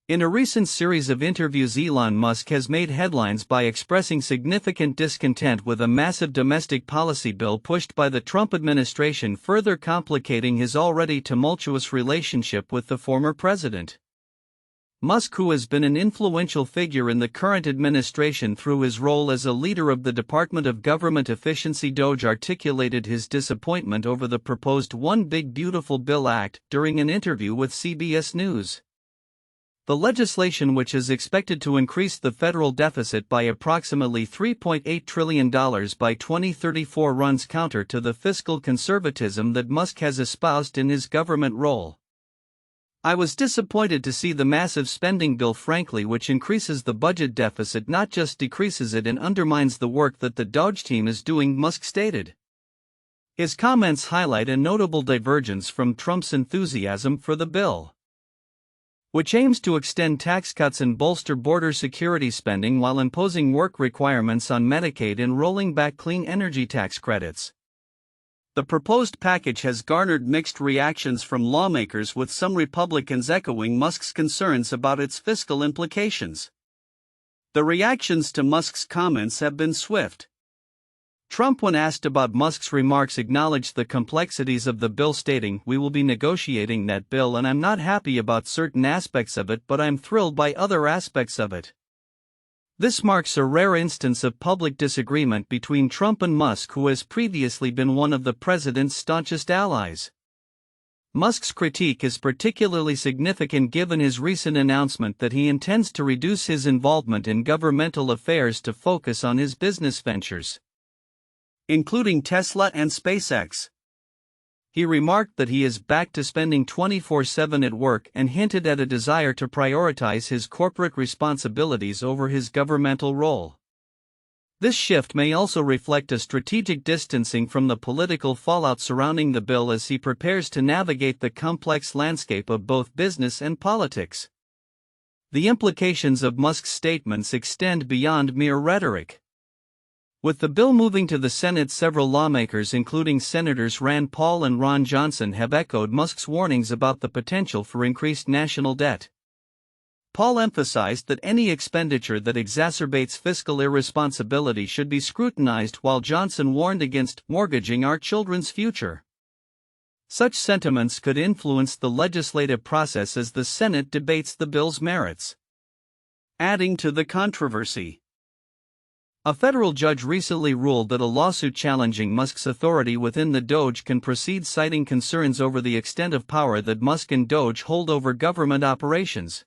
In a recent series of interviews, Elon Musk has made headlines by expressing significant discontent with a massive domestic policy bill pushed by the Trump administration, further complicating his already tumultuous relationship with the former president. Musk, who has been an influential figure in the current administration through his role as a leader of the Department of Government Efficiency DOGE, articulated his disappointment over the proposed One Big Beautiful Bill Act during an interview with CBS News. The legislation, which is expected to increase the federal deficit by approximately $3.8 trillion by 2034, runs counter to the fiscal conservatism that Musk has espoused in his government role. "I was disappointed to see the massive spending bill, frankly, which increases the budget deficit, not just decreases it, and undermines the work that the DOGE team is doing," Musk stated. His comments highlight a notable divergence from Trump's enthusiasm for the bill, which aims to extend tax cuts and bolster border security spending while imposing work requirements on Medicaid and rolling back clean energy tax credits. The proposed package has garnered mixed reactions from lawmakers, with some Republicans echoing Musk's concerns about its fiscal implications. The reactions to Musk's comments have been swift. Trump, when asked about Musk's remarks, acknowledged the complexities of the bill, stating, "We will be negotiating that bill, and I'm not happy about certain aspects of it, but I'm thrilled by other aspects of it." This marks a rare instance of public disagreement between Trump and Musk, who has previously been one of the president's staunchest allies. Musk's critique is particularly significant given his recent announcement that he intends to reduce his involvement in governmental affairs to focus on his business ventures, including Tesla and SpaceX. He remarked that he is back to spending 24/7 at work and hinted at a desire to prioritize his corporate responsibilities over his governmental role. This shift may also reflect a strategic distancing from the political fallout surrounding the bill as he prepares to navigate the complex landscape of both business and politics. The implications of Musk's statements extend beyond mere rhetoric. With the bill moving to the Senate, several lawmakers, including Senators Rand Paul and Ron Johnson, have echoed Musk's warnings about the potential for increased national debt. Paul emphasized that any expenditure that exacerbates fiscal irresponsibility should be scrutinized, while Johnson warned against mortgaging our children's future. Such sentiments could influence the legislative process as the Senate debates the bill's merits. Adding to the controversy, a federal judge recently ruled that a lawsuit challenging Musk's authority within the DOGE can proceed, citing concerns over the extent of power that Musk and DOGE hold over government operations.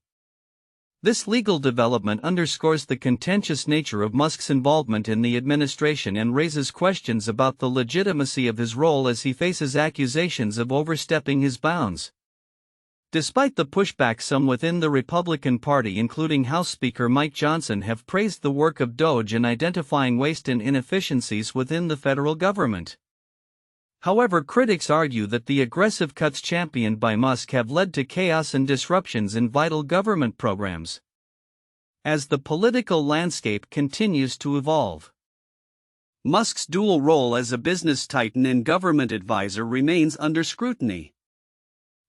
This legal development underscores the contentious nature of Musk's involvement in the administration and raises questions about the legitimacy of his role as he faces accusations of overstepping his bounds. Despite the pushback, some within the Republican Party, including House Speaker Mike Johnson, have praised the work of DOGE in identifying waste and inefficiencies within the federal government. However, critics argue that the aggressive cuts championed by Musk have led to chaos and disruptions in vital government programs. As the political landscape continues to evolve, Musk's dual role as a business titan and government advisor remains under scrutiny.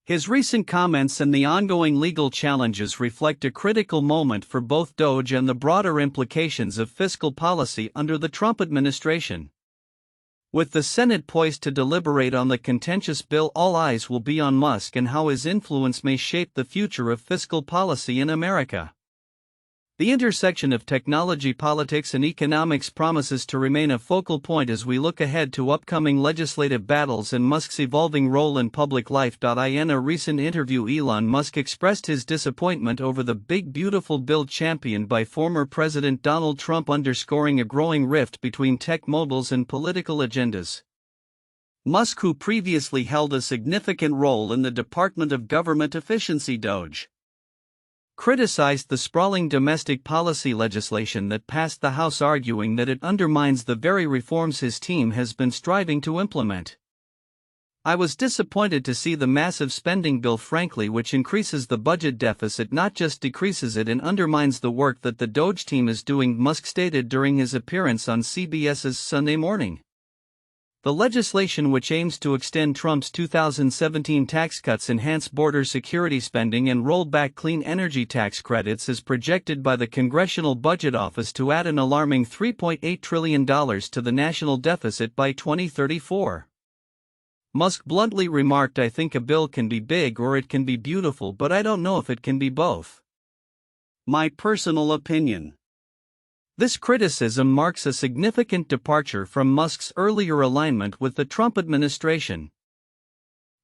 His recent comments and the ongoing legal challenges reflect a critical moment for both DOGE and the broader implications of fiscal policy under the Trump administration. With the Senate poised to deliberate on the contentious bill, all eyes will be on Musk and how his influence may shape the future of fiscal policy in America. The intersection of technology, politics, and economics promises to remain a focal point as we look ahead to upcoming legislative battles and Musk's evolving role in public life. In a recent interview, Elon Musk expressed his disappointment over the Big Beautiful Bill championed by former President Donald Trump, underscoring a growing rift between tech moguls and political agendas. Musk, who previously held a significant role in the Department of Government Efficiency DOGE, criticized the sprawling domestic policy legislation that passed the House, arguing that it undermines the very reforms his team has been striving to implement. "I was disappointed to see the massive spending bill, frankly, which increases the budget deficit, not just decreases it, and undermines the work that the DOGE team is doing," Musk stated during his appearance on CBS's Sunday Morning. The legislation, which aims to extend Trump's 2017 tax cuts, enhance border security spending, and roll back clean energy tax credits, is projected by the Congressional Budget Office to add an alarming $3.8 trillion to the national deficit by 2034. Musk bluntly remarked, "I think a bill can be big or it can be beautiful, but I don't know if it can be both. My personal opinion." This criticism marks a significant departure from Musk's earlier alignment with the Trump administration,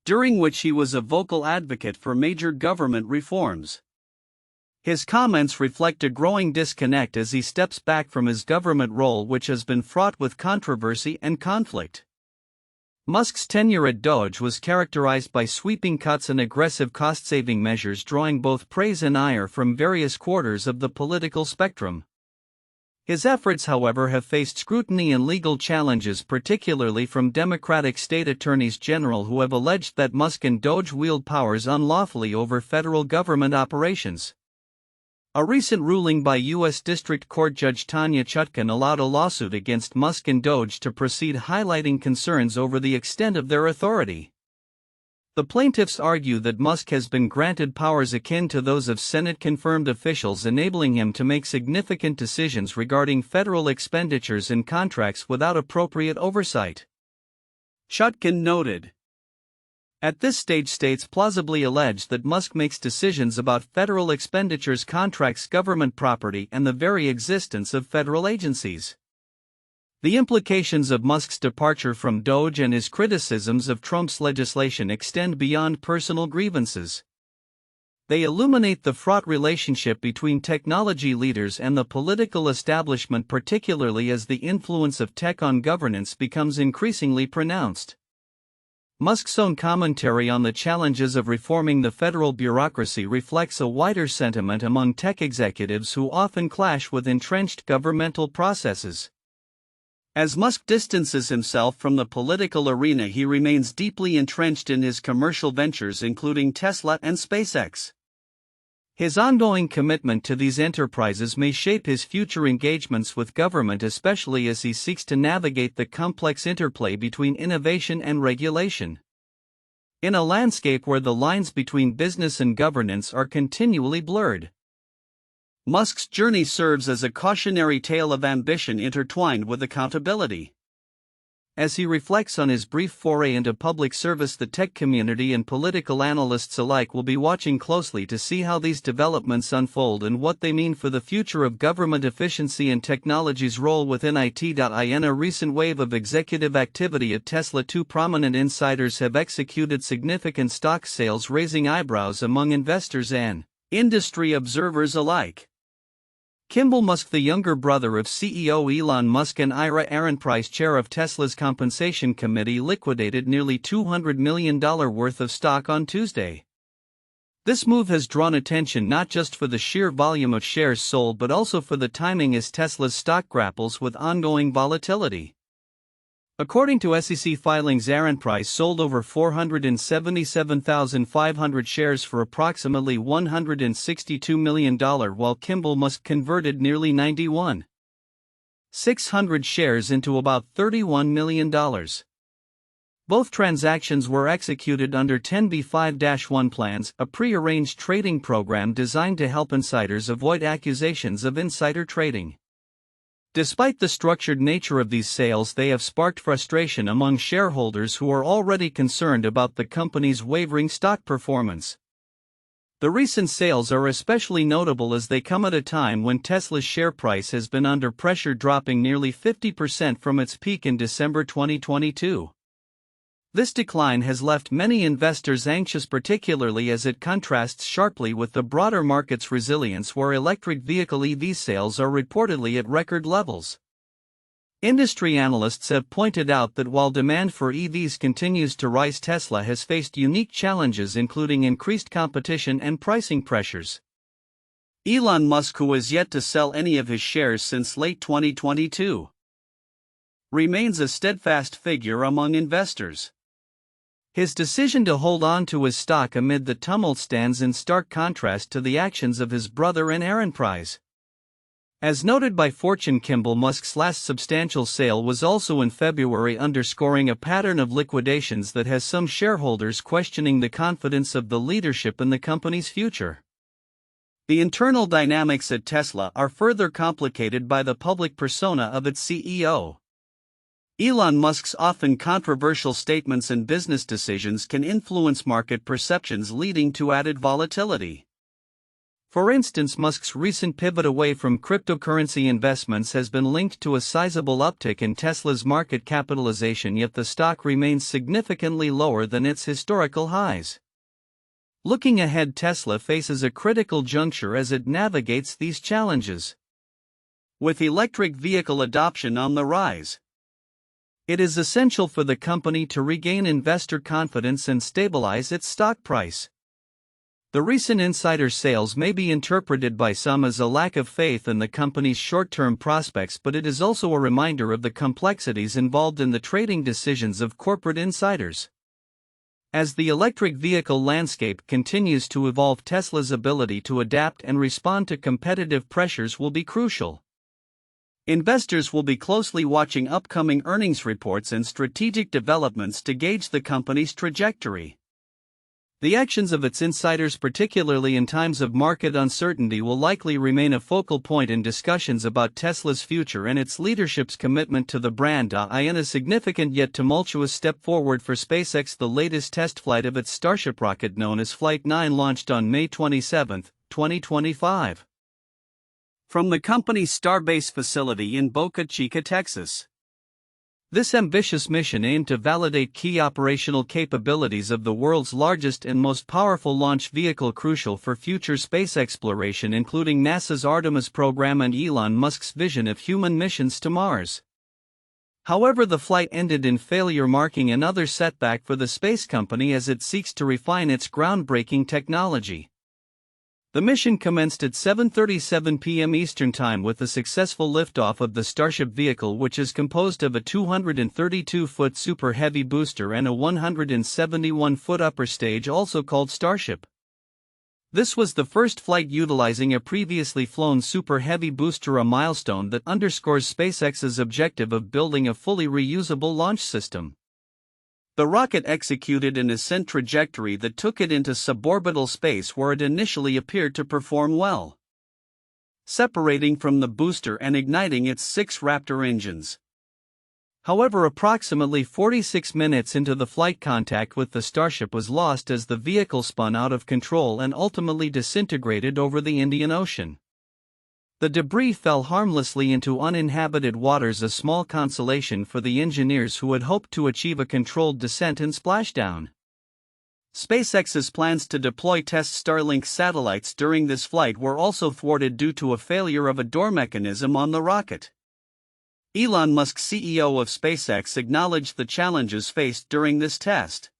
during which he was a vocal advocate for major government reforms. His comments reflect a growing disconnect as he steps back from his government role, which has been fraught with controversy and conflict. Musk's tenure at DOGE was characterized by sweeping cuts and aggressive cost-saving measures, drawing both praise and ire from various quarters of the political spectrum. His efforts, however, have faced scrutiny and legal challenges, particularly from Democratic state attorneys general who have alleged that Musk and DOGE wield powers unlawfully over federal government operations. A recent ruling by U.S. District Court Judge Tanya Chutkan allowed a lawsuit against Musk and DOGE to proceed, highlighting concerns over the extent of their authority. The plaintiffs argue that Musk has been granted powers akin to those of Senate-confirmed officials, enabling him to make significant decisions regarding federal expenditures and contracts without appropriate oversight. Chutkan noted, "At this stage, states plausibly allege that Musk makes decisions about federal expenditures, contracts, government property, and the very existence of federal agencies." The implications of Musk's departure from DOGE and his criticisms of Trump's legislation extend beyond personal grievances. They illuminate the fraught relationship between technology leaders and the political establishment, particularly as the influence of tech on governance becomes increasingly pronounced. Musk's own commentary on the challenges of reforming the federal bureaucracy reflects a wider sentiment among tech executives who often clash with entrenched governmental processes. As Musk distances himself from the political arena, he remains deeply entrenched in his commercial ventures, including Tesla and SpaceX. His ongoing commitment to these enterprises may shape his future engagements with government, especially as he seeks to navigate the complex interplay between innovation and regulation. In a landscape where the lines between business and governance are continually blurred, Musk's journey serves as a cautionary tale of ambition intertwined with accountability. As he reflects on his brief foray into public service, the tech community and political analysts alike will be watching closely to see how these developments unfold and what they mean for the future of government efficiency and technology's role within it. In a recent wave of executive activity at Tesla, two prominent insiders have executed significant stock sales, raising eyebrows among investors and industry observers alike. Kimbal Musk, the younger brother of CEO Elon Musk and Ira Ehrenpreis, chair of Tesla's compensation committee, liquidated nearly $200 million worth of stock on Tuesday. This move has drawn attention not just for the sheer volume of shares sold but also for the timing, as Tesla's stock grapples with ongoing volatility. According to SEC filings, Ehrenpreis sold over 477,500 shares for approximately $162 million, while Kimbal Musk converted nearly 91,600 shares into about $31 million. Both transactions were executed under 10b5-1 plans, a pre-arranged trading program designed to help insiders avoid accusations of insider trading. Despite the structured nature of these sales, they have sparked frustration among shareholders who are already concerned about the company's wavering stock performance. The recent sales are especially notable as they come at a time when Tesla's share price has been under pressure, dropping nearly 50% from its peak in December 2022. This decline has left many investors anxious, particularly as it contrasts sharply with the broader market's resilience, where electric vehicle EV sales are reportedly at record levels. Industry analysts have pointed out that while demand for EVs continues to rise, Tesla has faced unique challenges, including increased competition and pricing pressures. Elon Musk, who has yet to sell any of his shares since late 2022, remains a steadfast figure among investors. His decision to hold on to his stock amid the tumult stands in stark contrast to the actions of his brother and Ehrenpreis. As noted by Fortune, Kimbal Musk's last substantial sale was also in February, underscoring a pattern of liquidations that has some shareholders questioning the confidence of the leadership in the company's future. The internal dynamics at Tesla are further complicated by the public persona of its CEO. Elon Musk's often controversial statements and business decisions can influence market perceptions, leading to added volatility. For instance, Musk's recent pivot away from cryptocurrency investments has been linked to a sizable uptick in Tesla's market capitalization, yet the stock remains significantly lower than its historical highs. Looking ahead, Tesla faces a critical juncture as it navigates these challenges. With electric vehicle adoption on the rise, it is essential for the company to regain investor confidence and stabilize its stock price. The recent insider sales may be interpreted by some as a lack of faith in the company's short-term prospects, but it is also a reminder of the complexities involved in the trading decisions of corporate insiders. As the electric vehicle landscape continues to evolve, Tesla's ability to adapt and respond to competitive pressures will be crucial. Investors will be closely watching upcoming earnings reports and strategic developments to gauge the company's trajectory. The actions of its insiders, particularly in times of market uncertainty, will likely remain a focal point in discussions about Tesla's future and its leadership's commitment to the brand. In a significant yet tumultuous step forward for SpaceX, the latest test flight of its Starship rocket known as Flight 9 launched on May 27, 2025. From the company's Starbase facility in Boca Chica, Texas. This ambitious mission aimed to validate key operational capabilities of the world's largest and most powerful launch vehicle, crucial for future space exploration, including NASA's Artemis program and Elon Musk's vision of human missions to Mars. However, the flight ended in failure, marking another setback for the space company as it seeks to refine its groundbreaking technology. The mission commenced at 7:37 p.m. Eastern Time with the successful liftoff of the Starship vehicle, which is composed of a 232-foot Super Heavy booster and a 171-foot upper stage, also called Starship. This was the first flight utilizing a previously flown Super Heavy booster, a milestone that underscores SpaceX's objective of building a fully reusable launch system. The rocket executed an ascent trajectory that took it into suborbital space, where it initially appeared to perform well, separating from the booster and igniting its 6 Raptor engines. However, approximately 46 minutes into the flight, contact with the Starship was lost as the vehicle spun out of control and ultimately disintegrated over the Indian Ocean. The debris fell harmlessly into uninhabited waters, a small consolation for the engineers who had hoped to achieve a controlled descent and splashdown. SpaceX's plans to deploy test Starlink satellites during this flight were also thwarted due to a failure of a door mechanism on the rocket. Elon Musk, CEO of SpaceX, acknowledged the challenges faced during this test.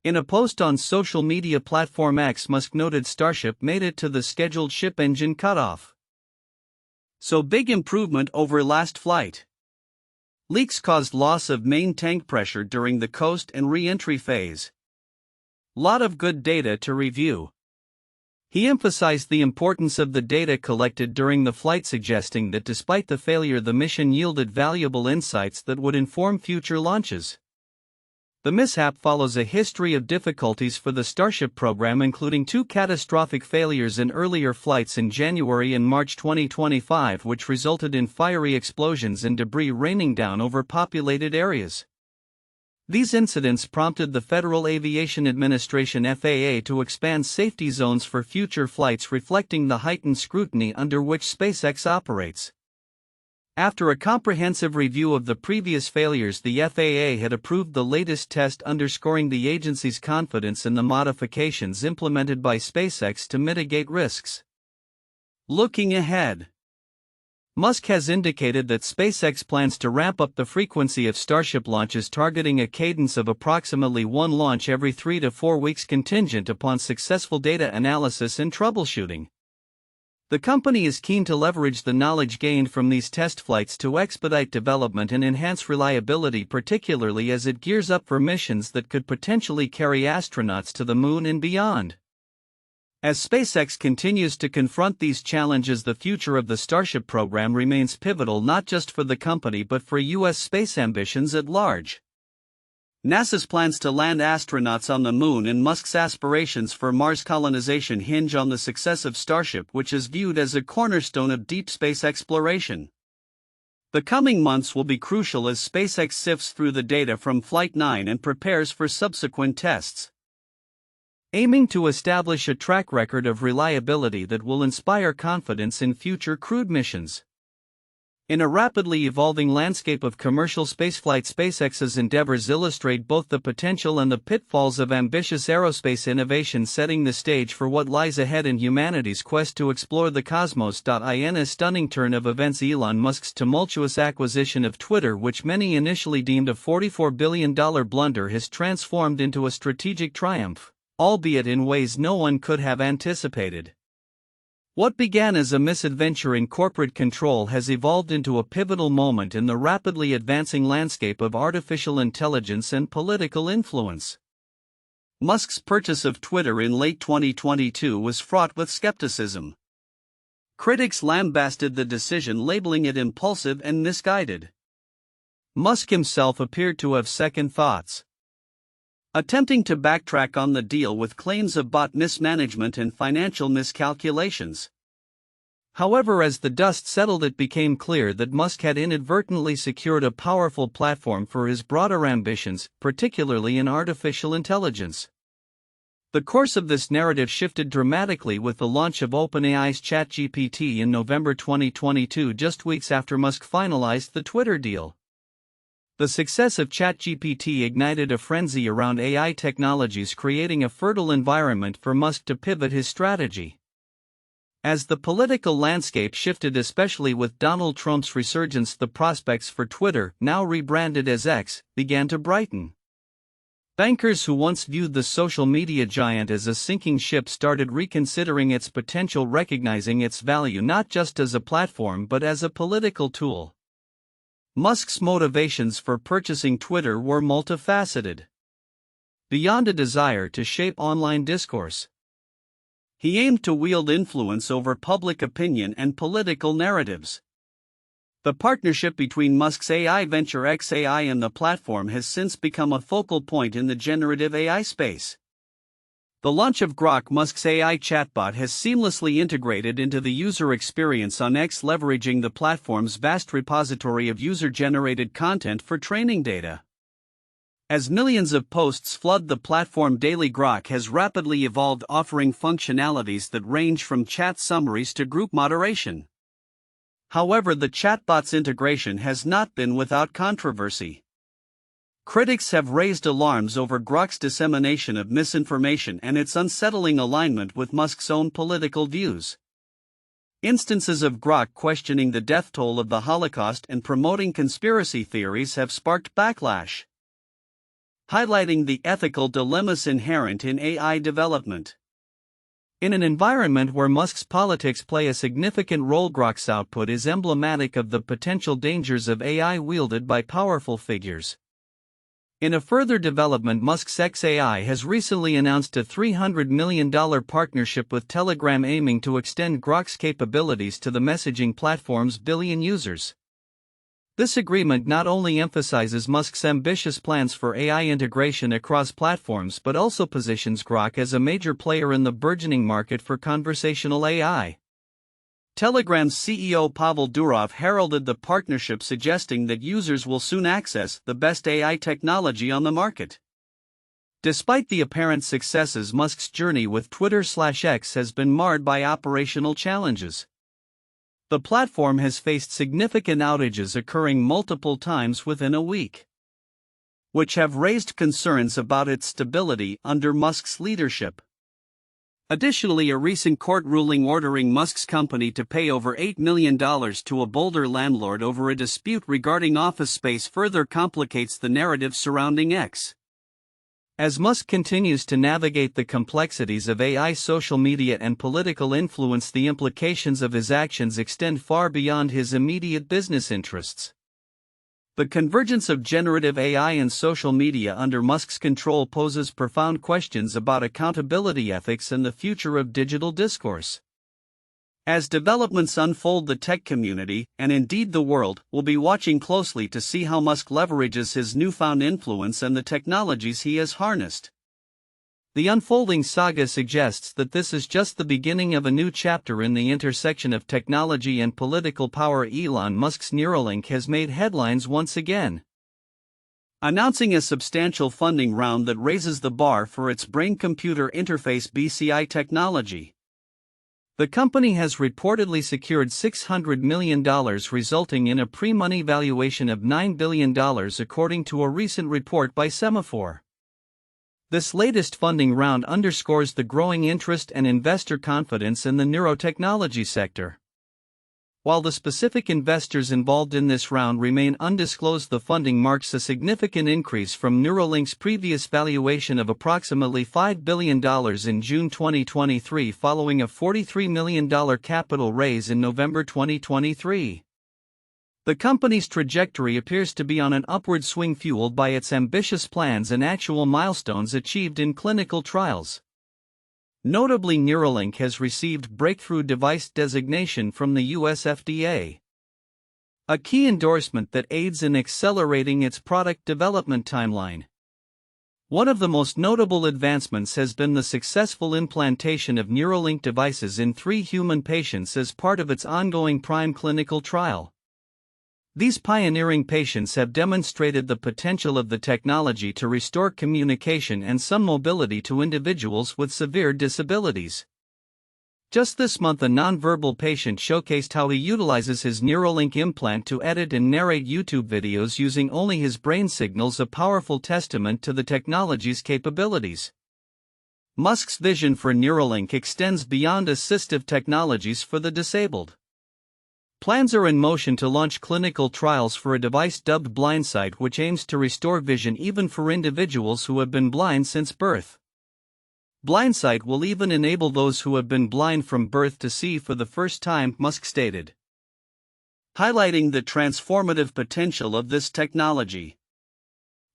In a post on social media platform X, Musk noted Starship made it to the scheduled ship engine cutoff. So big improvement over last flight. Leaks caused loss of main tank pressure during the coast and re-entry phase. Lot of good data to review. He emphasized the importance of the data collected during the flight, suggesting that despite the failure, the mission yielded valuable insights that would inform future launches. The mishap follows a history of difficulties for the Starship program, including 2 catastrophic failures in earlier flights in January and March 2025, which resulted in fiery explosions and debris raining down over populated areas. These incidents prompted the Federal Aviation Administration (FAA) to expand safety zones for future flights, reflecting the heightened scrutiny under which SpaceX operates. After a comprehensive review of the previous failures, the FAA had approved the latest test, underscoring the agency's confidence in the modifications implemented by SpaceX to mitigate risks. Looking ahead, Musk has indicated that SpaceX plans to ramp up the frequency of Starship launches, targeting a cadence of approximately 1 launch every 3 to 4 weeks, contingent upon successful data analysis and troubleshooting. The company is keen to leverage the knowledge gained from these test flights to expedite development and enhance reliability, particularly as it gears up for missions that could potentially carry astronauts to the moon and beyond. As SpaceX continues to confront these challenges, the future of the Starship program remains pivotal not just for the company but for U.S. space ambitions at large. NASA's plans to land astronauts on the Moon and Musk's aspirations for Mars colonization hinge on the success of Starship, which is viewed as a cornerstone of deep space exploration. The coming months will be crucial as SpaceX sifts through the data from Flight 9 and prepares for subsequent tests, aiming to establish a track record of reliability that will inspire confidence in future crewed missions. In a rapidly evolving landscape of commercial spaceflight, SpaceX's endeavors illustrate both the potential and the pitfalls of ambitious aerospace innovation, setting the stage for what lies ahead in humanity's quest to explore the cosmos. In a stunning turn of events, Elon Musk's tumultuous acquisition of Twitter, which many initially deemed a $44 billion blunder, has transformed into a strategic triumph, albeit in ways no one could have anticipated. What began as a misadventure in corporate control has evolved into a pivotal moment in the rapidly advancing landscape of artificial intelligence and political influence. Musk's purchase of Twitter in late 2022 was fraught with skepticism. Critics lambasted the decision, labeling it impulsive and misguided. Musk himself appeared to have second thoughts, attempting to backtrack on the deal with claims of bot mismanagement and financial miscalculations. However, as the dust settled, it became clear that Musk had inadvertently secured a powerful platform for his broader ambitions, particularly in artificial intelligence. The course of this narrative shifted dramatically with the launch of OpenAI's ChatGPT in November 2022, just weeks after Musk finalized the Twitter deal. The success of ChatGPT ignited a frenzy around AI technologies, creating a fertile environment for Musk to pivot his strategy. As the political landscape shifted, especially with Donald Trump's resurgence, the prospects for Twitter, now rebranded as X, began to brighten. Bankers who once viewed the social media giant as a sinking ship started reconsidering its potential, recognizing its value not just as a platform but as a political tool. Musk's motivations for purchasing Twitter were multifaceted. Beyond a desire to shape online discourse, he aimed to wield influence over public opinion and political narratives. The partnership between Musk's AI venture xAI and the platform has since become a focal point in the generative AI space. The launch of Grok, Musk's AI chatbot, has seamlessly integrated into the user experience on X, leveraging the platform's vast repository of user-generated content for training data. As millions of posts flood the platform daily, Grok has rapidly evolved, offering functionalities that range from chat summaries to group moderation. However, the chatbot's integration has not been without controversy. Critics have raised alarms over Grok's dissemination of misinformation and its unsettling alignment with Musk's own political views. Instances of Grok questioning the death toll of the Holocaust and promoting conspiracy theories have sparked backlash, highlighting the ethical dilemmas inherent in AI development. In an environment where Musk's politics play a significant role, Grok's output is emblematic of the potential dangers of AI wielded by powerful figures. In a further development, Musk's xAI has recently announced a $300 million partnership with Telegram, aiming to extend Grok's capabilities to the messaging platform's billion users. This agreement not only emphasizes Musk's ambitious plans for AI integration across platforms but also positions Grok as a major player in the burgeoning market for conversational AI. Telegram's CEO Pavel Durov heralded the partnership, suggesting that users will soon access the best AI technology on the market. Despite the apparent successes, Musk's journey with Twitter/X has been marred by operational challenges. The platform has faced significant outages occurring multiple times within a week, which have raised concerns about its stability under Musk's leadership. Additionally, a recent court ruling ordering Musk's company to pay over $8 million to a Boulder landlord over a dispute regarding office space further complicates the narrative surrounding X. As Musk continues to navigate the complexities of AI, social media, and political influence, the implications of his actions extend far beyond his immediate business interests. The convergence of generative AI and social media under Musk's control poses profound questions about accountability ethics and the future of digital discourse. As developments unfold, the tech community, and indeed the world, will be watching closely to see how Musk leverages his newfound influence and the technologies he has harnessed. The unfolding saga suggests that this is just the beginning of a new chapter in the intersection of technology and political power. Elon Musk's Neuralink has made headlines once again, announcing a substantial funding round that raises the bar for its brain-computer interface (BCI) technology. The company has reportedly secured $600 million, resulting in a pre-money valuation of $9 billion, according to a recent report by Semaphore. This latest funding round underscores the growing interest and investor confidence in the neurotechnology sector. While the specific investors involved in this round remain undisclosed, the funding marks a significant increase from Neuralink's previous valuation of approximately $5 billion in June 2023, following a $43 million capital raise in November 2023. The company's trajectory appears to be on an upward swing, fueled by its ambitious plans and actual milestones achieved in clinical trials. Notably, Neuralink has received breakthrough device designation from the US FDA, a key endorsement that aids in accelerating its product development timeline. One of the most notable advancements has been the successful implantation of Neuralink devices in 3 human patients as part of its ongoing PRIME clinical trial. These pioneering patients have demonstrated the potential of the technology to restore communication and some mobility to individuals with severe disabilities. Just this month, a nonverbal patient showcased how he utilizes his Neuralink implant to edit and narrate YouTube videos using only his brain signals, a powerful testament to the technology's capabilities. Musk's vision for Neuralink extends beyond assistive technologies for the disabled. Plans are in motion to launch clinical trials for a device dubbed Blindsight, which aims to restore vision even for individuals who have been blind since birth. Blindsight will even enable those who have been blind from birth to see for the first time, Musk stated, highlighting the transformative potential of this technology.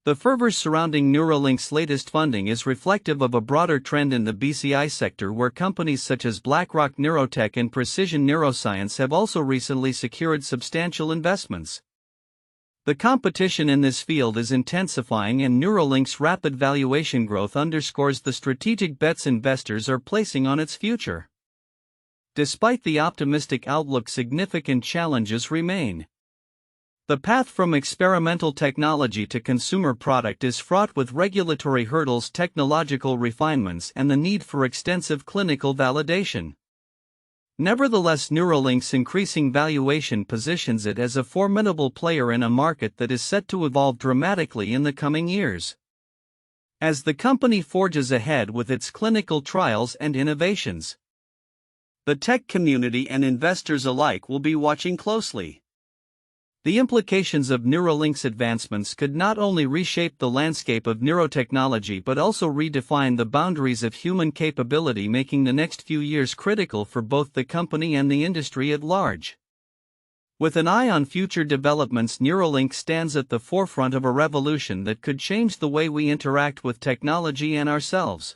The fervor surrounding Neuralink's latest funding is reflective of a broader trend in the BCI sector, where companies such as BlackRock Neurotech and Precision Neuroscience have also recently secured substantial investments. The competition in this field is intensifying, and Neuralink's rapid valuation growth underscores the strategic bets investors are placing on its future. Despite the optimistic outlook, significant challenges remain. The path from experimental technology to consumer product is fraught with regulatory hurdles, technological refinements, and the need for extensive clinical validation. Nevertheless, Neuralink's increasing valuation positions it as a formidable player in a market that is set to evolve dramatically in the coming years. As the company forges ahead with its clinical trials and innovations, the tech community and investors alike will be watching closely. The implications of Neuralink's advancements could not only reshape the landscape of neurotechnology but also redefine the boundaries of human capability, making the next few years critical for both the company and the industry at large. With an eye on future developments, Neuralink stands at the forefront of a revolution that could change the way we interact with technology and ourselves.